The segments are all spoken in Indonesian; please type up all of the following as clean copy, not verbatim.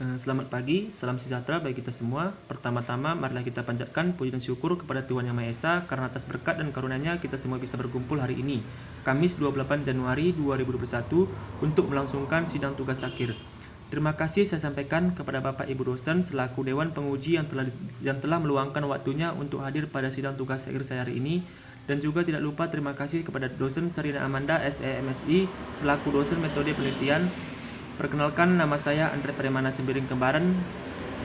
Selamat pagi, salam sejahtera bagi kita semua. Pertama-tama, marilah kita panjatkan puji dan syukur kepada Tuhan Yang Maha Esa karena atas berkat dan karunia-Nya kita semua bisa berkumpul hari ini, Kamis 28 Januari 2021, untuk melangsungkan sidang tugas akhir. Terima kasih saya sampaikan kepada Bapak Ibu dosen selaku Dewan Penguji yang telah meluangkan waktunya untuk hadir pada sidang tugas akhir saya hari ini. Dan juga tidak lupa terima kasih kepada dosen Sarina Amanda, SEMSI, selaku dosen metode penelitian. Perkenalkan, nama saya Andre Premana Sembiring Kembaran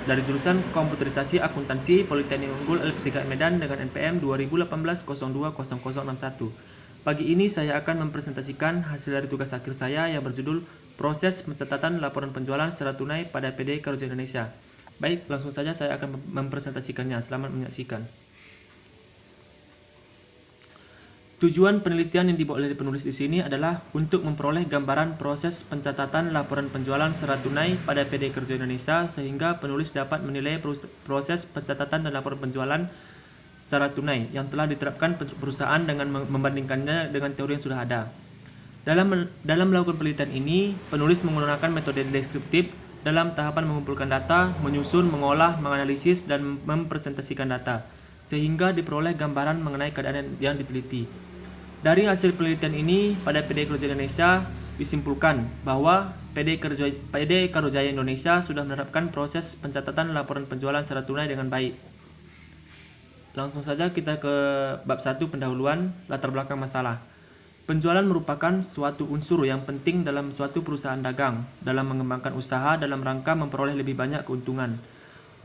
dari jurusan Komputerisasi Akuntansi Politeknik Unggul LP3 Medan dengan NPM 2018-02-0061. Pagi ini saya akan mempresentasikan hasil dari tugas akhir saya yang berjudul Proses Pencatatan Laporan Penjualan secara tunai pada PD Kerja Indonesia. Baik, langsung saja saya akan mempresentasikannya. Selamat menyaksikan. Tujuan penelitian yang dibawa oleh penulis di sini adalah untuk memperoleh gambaran proses pencatatan laporan penjualan secara tunai pada PD Kerja Indonesia sehingga penulis dapat menilai proses pencatatan dan laporan penjualan secara tunai yang telah diterapkan perusahaan dengan membandingkannya dengan teori yang sudah ada. Dalam melakukan penelitian ini, penulis menggunakan metode deskriptif dalam tahapan mengumpulkan data, menyusun, mengolah, menganalisis, dan mempresentasikan data, sehingga diperoleh gambaran mengenai keadaan yang diteliti. Dari hasil penelitian ini, pada PD Kerja Indonesia disimpulkan bahwa PD Karujaya Indonesia sudah menerapkan proses pencatatan laporan penjualan secara tunai dengan baik. Langsung saja kita ke bab 1 pendahuluan, latar belakang masalah. Penjualan merupakan suatu unsur yang penting dalam suatu perusahaan dagang dalam mengembangkan usaha dalam rangka memperoleh lebih banyak keuntungan.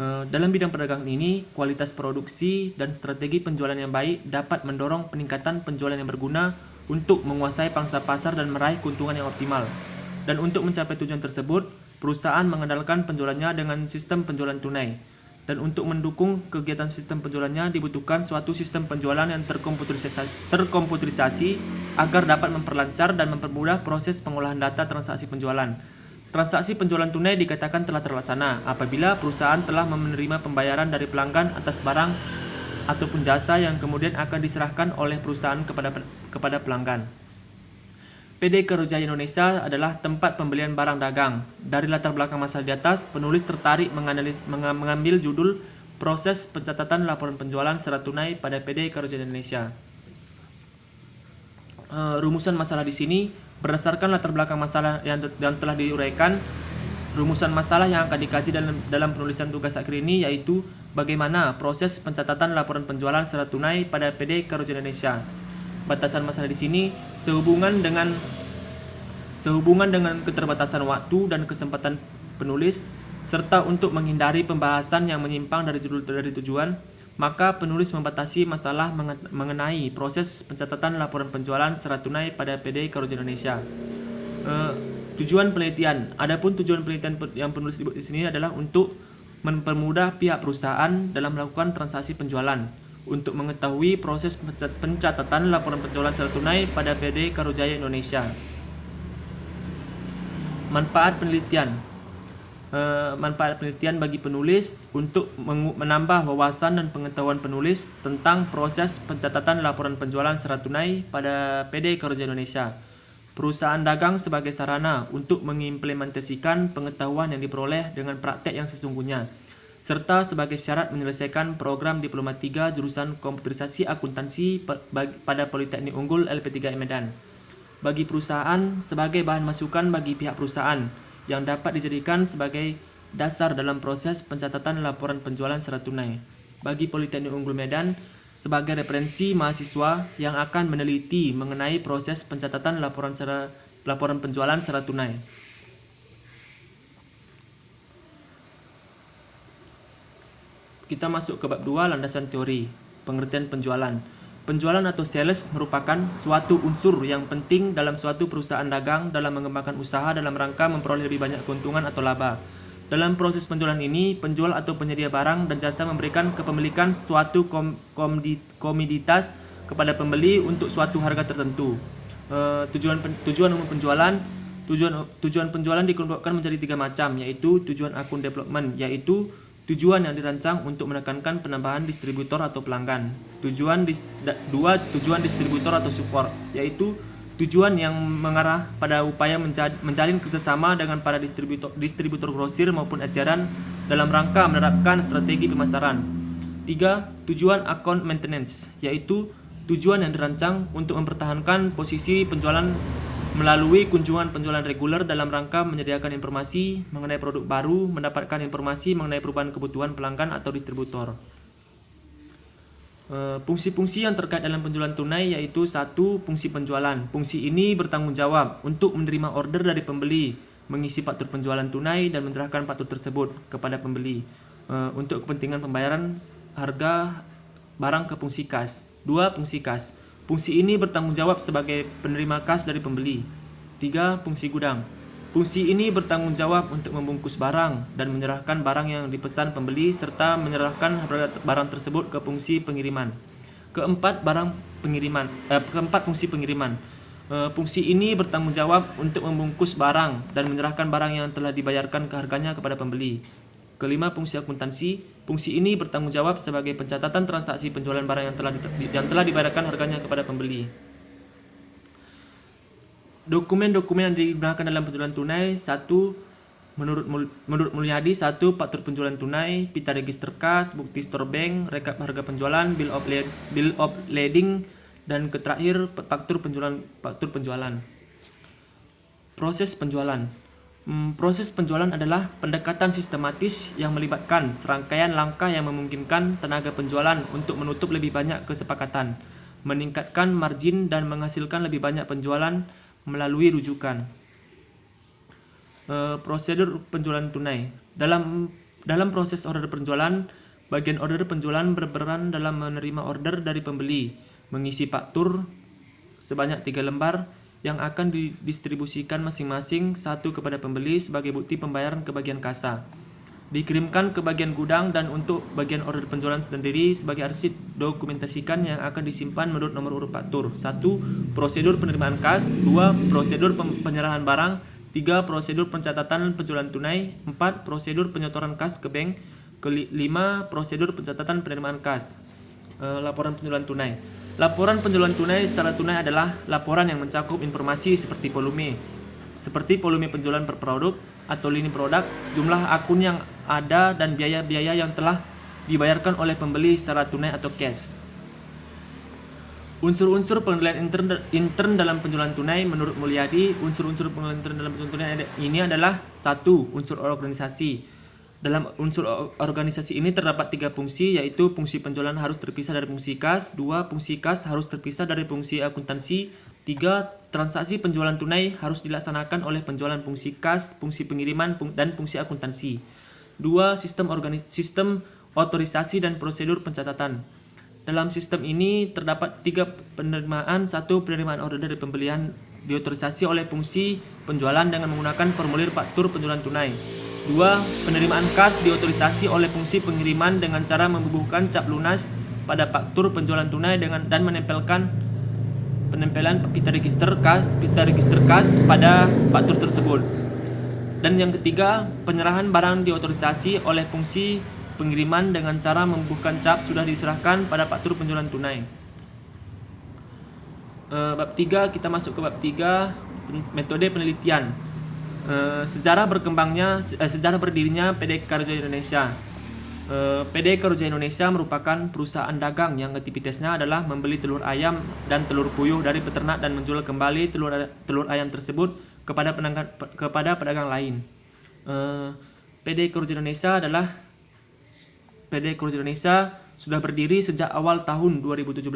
Dalam bidang perdagangan ini, kualitas produksi dan strategi penjualan yang baik dapat mendorong peningkatan penjualan yang berguna untuk menguasai pangsa pasar dan meraih keuntungan yang optimal. Dan untuk mencapai tujuan tersebut, perusahaan mengandalkan penjualannya dengan sistem penjualan tunai. Dan untuk mendukung kegiatan sistem penjualannya dibutuhkan suatu sistem penjualan yang terkomputerisasi agar dapat memperlancar dan mempermudah proses pengolahan data transaksi penjualan. Transaksi penjualan tunai dikatakan telah terlaksana apabila perusahaan telah menerima pembayaran dari pelanggan atas barang ataupun jasa yang kemudian akan diserahkan oleh perusahaan kepada pelanggan. PD Karujaya Indonesia adalah tempat pembelian barang dagang. Dari latar belakang masalah di atas, penulis tertarik mengambil judul Proses Pencatatan Laporan Penjualan secara tunai pada PD Karujaya Indonesia. Rumusan masalah di sini berdasarkan latar belakang masalah yang telah diuraikan. Rumusan masalah yang akan dikaji dalam penulisan tugas akhir ini yaitu bagaimana proses pencatatan laporan penjualan secara tunai pada PD Karujaya Indonesia. Batasan masalah di sini sehubungan dengan keterbatasan waktu dan kesempatan penulis, serta untuk menghindari pembahasan yang menyimpang dari tujuan, maka penulis membatasi masalah mengenai proses pencatatan laporan penjualan secara tunai pada PD Karujaya Indonesia. Tujuan penelitian. Adapun tujuan penelitian yang penulis di sini adalah untuk mempermudah pihak perusahaan dalam melakukan transaksi penjualan, untuk mengetahui proses pencatatan laporan penjualan secara tunai pada PD Karujaya Indonesia. Manfaat penelitian. Manfaat penelitian bagi penulis untuk menambah wawasan dan pengetahuan penulis tentang proses pencatatan laporan penjualan secara tunai pada PD Karujaya Indonesia. Perusahaan dagang sebagai sarana untuk mengimplementasikan pengetahuan yang diperoleh dengan praktek yang sesungguhnya, serta sebagai syarat menyelesaikan program Diploma 3 jurusan Komputerisasi Akuntansi pada Politeknik Unggul LP3 Medan. Bagi perusahaan sebagai bahan masukan bagi pihak perusahaan yang dapat dijadikan sebagai dasar dalam proses pencatatan laporan penjualan secara tunai. Bagi Politeknik Unggul Medan sebagai referensi mahasiswa yang akan meneliti mengenai proses pencatatan laporan penjualan secara tunai. Kita masuk ke bab 2, landasan teori. Pengertian penjualan. Penjualan atau sales merupakan suatu unsur yang penting dalam suatu perusahaan dagang dalam mengembangkan usaha dalam rangka memperoleh lebih banyak keuntungan atau laba. Dalam proses penjualan ini, penjual atau penyedia barang dan jasa memberikan kepemilikan suatu komoditas kepada pembeli untuk suatu harga tertentu. Tujuan umum penjualan. Tujuan penjualan dikelompokkan menjadi 3 macam, yaitu tujuan akun development, yaitu tujuan yang dirancang untuk menekankan penambahan distributor atau pelanggan. Tujuan distributor atau support, yaitu tujuan yang mengarah pada upaya menjalin kerjasama dengan para distributor grosir maupun eceran dalam rangka menerapkan strategi pemasaran. 3. Tujuan account maintenance, yaitu tujuan yang dirancang untuk mempertahankan posisi penjualan melalui kunjungan penjualan reguler dalam rangka menyediakan informasi mengenai produk baru, mendapatkan informasi mengenai perubahan kebutuhan pelanggan atau distributor. Fungsi-fungsi yang terkait dalam penjualan tunai yaitu 1. Fungsi penjualan. Fungsi ini bertanggung jawab untuk menerima order dari pembeli, mengisi faktur penjualan tunai dan menyerahkan faktur tersebut kepada pembeli untuk kepentingan pembayaran harga barang ke fungsi kas. 2. Fungsi kas. Fungsi ini bertanggung jawab sebagai penerima kas dari pembeli. 3. Fungsi gudang. Fungsi ini bertanggung jawab untuk membungkus barang dan menyerahkan barang yang dipesan pembeli serta menyerahkan barang tersebut ke fungsi pengiriman. Keempat, fungsi pengiriman. Fungsi ini bertanggung jawab untuk membungkus barang dan menyerahkan barang yang telah dibayarkan ke harganya kepada pembeli. Kelima, fungsi akuntansi. Fungsi ini bertanggung jawab sebagai pencatatan transaksi penjualan barang yang telah dibayarkan harganya kepada pembeli. Dokumen-dokumen yang digunakan dalam penjualan tunai. 1. Menurut Mulyadi, 1. Faktur penjualan tunai, pita register kas, bukti store bank, rekap harga penjualan, bill of lading, dan terakhir faktur penjualan. Proses penjualan. Proses penjualan adalah pendekatan sistematis yang melibatkan serangkaian langkah yang memungkinkan tenaga penjualan untuk menutup lebih banyak kesepakatan, meningkatkan margin dan menghasilkan lebih banyak penjualan melalui rujukan. Prosedur penjualan tunai. Dalam proses order penjualan, bagian order penjualan berperan dalam menerima order dari pembeli, mengisi faktur sebanyak 3 lembar yang akan didistribusikan masing-masing 1 kepada pembeli sebagai bukti pembayaran ke bagian kasa, dikirimkan ke bagian gudang, dan untuk bagian order penjualan sendiri sebagai arsip dokumentasikan yang akan disimpan menurut nomor urut faktur. 1. Prosedur penerimaan kas. 2. Prosedur penyerahan barang. 3. Prosedur pencatatan penjualan tunai. 4. Prosedur penyetoran kas ke bank. 5. Prosedur pencatatan penerimaan kas. Laporan penjualan tunai. Laporan penjualan tunai secara tunai adalah laporan yang mencakup informasi seperti volume penjualan per produk atau lini produk, jumlah akun yang ada, dan biaya-biaya yang telah dibayarkan oleh pembeli secara tunai atau cash. Unsur-unsur penilaian intern dalam penjualan tunai. Menurut Mulyadi, unsur-unsur penilaian intern dalam penjualan tunai ini adalah 1. Unsur organisasi. Dalam unsur organisasi ini terdapat 3 fungsi, yaitu fungsi penjualan harus terpisah dari fungsi kas. 2. Fungsi kas harus terpisah dari fungsi akuntansi. 3. Transaksi penjualan tunai harus dilaksanakan oleh penjualan fungsi kas, fungsi pengiriman, dan fungsi akuntansi. 2. Sistem otorisasi dan prosedur pencatatan. Dalam sistem ini terdapat 3 penerimaan. 1. Penerimaan order dari pembelian diotorisasi oleh fungsi penjualan dengan menggunakan formulir faktur penjualan tunai. 2. Penerimaan kas diotorisasi oleh fungsi pengiriman dengan cara membubuhkan cap lunas pada faktur penjualan tunai dan penempelan pita register kas pada faktur tersebut. Dan yang ketiga, penyerahan barang diotorisasi oleh fungsi pengiriman dengan cara membubuhkan cap sudah diserahkan pada faktur penjualan tunai. Bab 3, kita masuk ke bab 3, metode penelitian. Sejarah berdirinya PD Karja Indonesia. PD Karja Indonesia merupakan perusahaan dagang yang aktivitasnya adalah membeli telur ayam dan telur puyuh dari peternak dan menjual kembali telur ayam tersebut kepada pedagang lain. PD Karja Indonesia sudah berdiri sejak awal tahun 2017.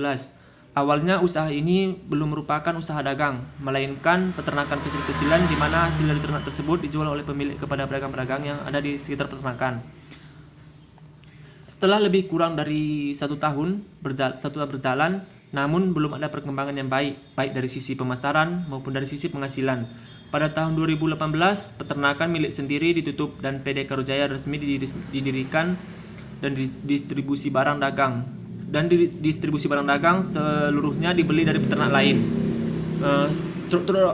Awalnya usaha ini belum merupakan usaha dagang, melainkan peternakan kecil-kecilan di mana hasil dari ternak tersebut dijual oleh pemilik kepada pedagang-pedagang yang ada di sekitar peternakan. Setelah lebih kurang dari 1 tahun berjalan, namun belum ada perkembangan yang baik dari sisi pemasaran maupun dari sisi penghasilan. Pada tahun 2018, peternakan milik sendiri ditutup dan PD Karujaya resmi didirikan dan distribusi barang dagang seluruhnya dibeli dari peternak lain. Struktur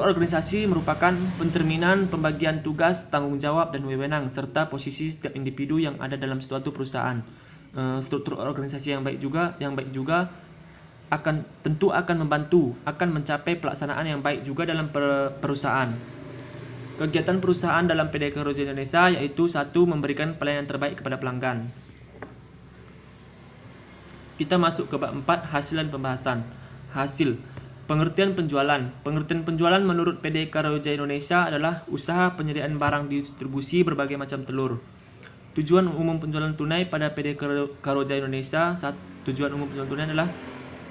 organisasi merupakan pencerminan pembagian tugas, tanggung jawab, dan wewenang serta posisi setiap individu yang ada dalam suatu perusahaan. Struktur organisasi yang baik juga tentu akan membantu akan mencapai pelaksanaan yang baik juga dalam perusahaan. Kegiatan perusahaan dalam PD Kerja Indonesia yaitu 1. Memberikan pelayanan terbaik kepada pelanggan. Kita masuk ke bab 4, hasil dan pembahasan. Hasil. Pengertian penjualan. Pengertian penjualan menurut PD Kerja Indonesia adalah usaha penyediaan barang distribusi berbagai macam telur. Tujuan umum penjualan tunai pada PD Kerja Indonesia. Tujuan umum penjualan tunai adalah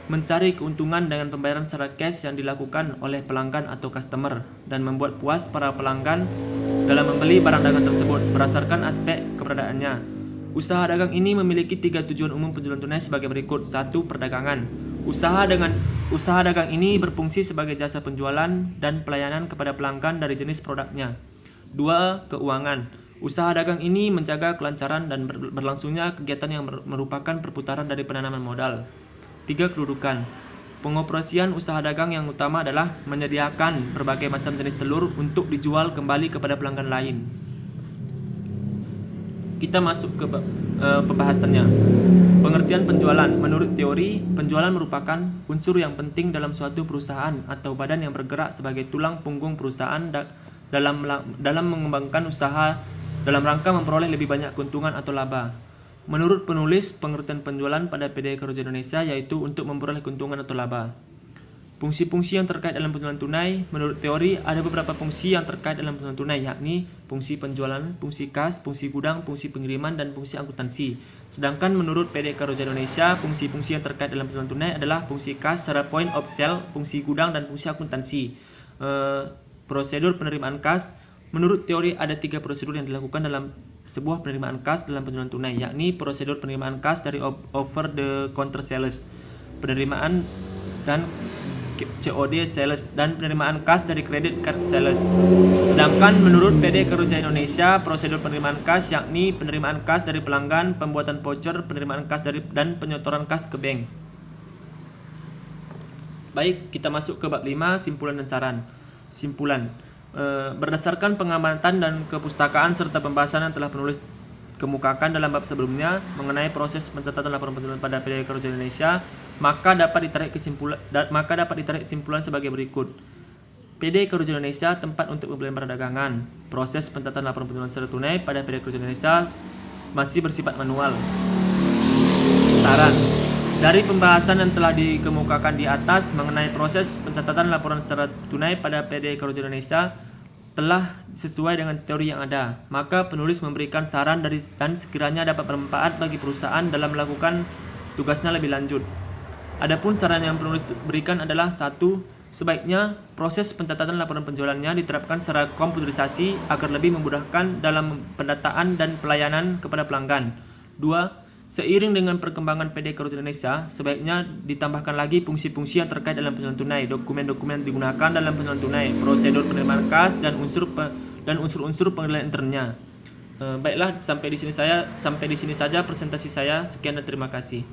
mencari keuntungan dengan pembayaran secara cash yang dilakukan oleh pelanggan atau customer dan membuat puas para pelanggan dalam membeli barang dagangan tersebut berdasarkan aspek keberadaannya. Usaha dagang ini memiliki 3 tujuan umum penjualan tunai sebagai berikut. 1. Perdagangan. Usaha dagang ini berfungsi sebagai jasa penjualan dan pelayanan kepada pelanggan dari jenis produknya. 2. Keuangan. Usaha dagang ini menjaga kelancaran dan berlangsungnya kegiatan yang merupakan perputaran dari penanaman modal. 3. Kedudukan. Pengoperasian usaha dagang yang utama adalah menyediakan berbagai macam jenis telur untuk dijual kembali kepada pelanggan lain. Kita masuk ke pembahasannya. Pengertian penjualan. Menurut teori, penjualan merupakan unsur yang penting dalam suatu perusahaan atau badan yang bergerak sebagai tulang punggung perusahaan dalam mengembangkan usaha dalam rangka memperoleh lebih banyak keuntungan atau laba. Menurut penulis, pengertian penjualan pada PD Kerja Indonesia yaitu untuk memperoleh keuntungan atau laba. Fungsi-fungsi yang terkait dalam penjualan tunai. Menurut teori, ada beberapa fungsi yang terkait dalam penjualan tunai, yakni fungsi penjualan, fungsi kas, fungsi gudang, fungsi pengiriman, dan fungsi akuntansi. Sedangkan menurut PD Kerja Indonesia, fungsi-fungsi yang terkait dalam penjualan tunai adalah fungsi kas secara point of sale, fungsi gudang, dan fungsi akuntansi. Prosedur penerimaan kas. Menurut teori, ada 3 prosedur yang dilakukan dalam sebuah penerimaan kas dalam penjualan tunai, yakni prosedur penerimaan kas dari over the counter sales, penerimaan dan COD sales, dan penerimaan kas dari credit card sales. Sedangkan menurut PD Kerja Indonesia, prosedur penerimaan kas yakni penerimaan kas dari pelanggan, pembuatan voucher, penerimaan kas dan penyetoran kas ke bank. Baik, kita masuk ke bab 5, simpulan dan saran. Simpulan. Berdasarkan pengamatan dan kepustakaan serta pembahasan yang telah penulis kemukakan dalam bab sebelumnya mengenai proses pencatatan laporan penjualan pada PD Kerja Indonesia, maka dapat ditarik kesimpulan sebagai berikut. PD Kerja Indonesia tempat untuk pembelian barang dagangan. Proses pencatatan laporan penjualan secara tunai pada PD Kerja Indonesia masih bersifat manual. Saran. Dari pembahasan yang telah dikemukakan di atas mengenai proses pencatatan laporan secara tunai pada PD Kerja Indonesia telah sesuai dengan teori yang ada, maka penulis memberikan saran dan sekiranya dapat bermanfaat bagi perusahaan dalam melakukan tugasnya lebih lanjut. Adapun saran yang penulis berikan adalah 1. Sebaiknya proses pencatatan laporan penjualannya diterapkan secara komputerisasi agar lebih memudahkan dalam pendataan dan pelayanan kepada pelanggan. 2. Seiring dengan perkembangan PD Kerja Indonesia, sebaiknya ditambahkan lagi fungsi-fungsi yang terkait dalam penjualan tunai, dokumen-dokumen digunakan dalam penjualan tunai, prosedur penerimaan kas, dan unsur-unsur pengendalian internnya. Baiklah, sampai di sini saja presentasi saya. Sekian dan terima kasih.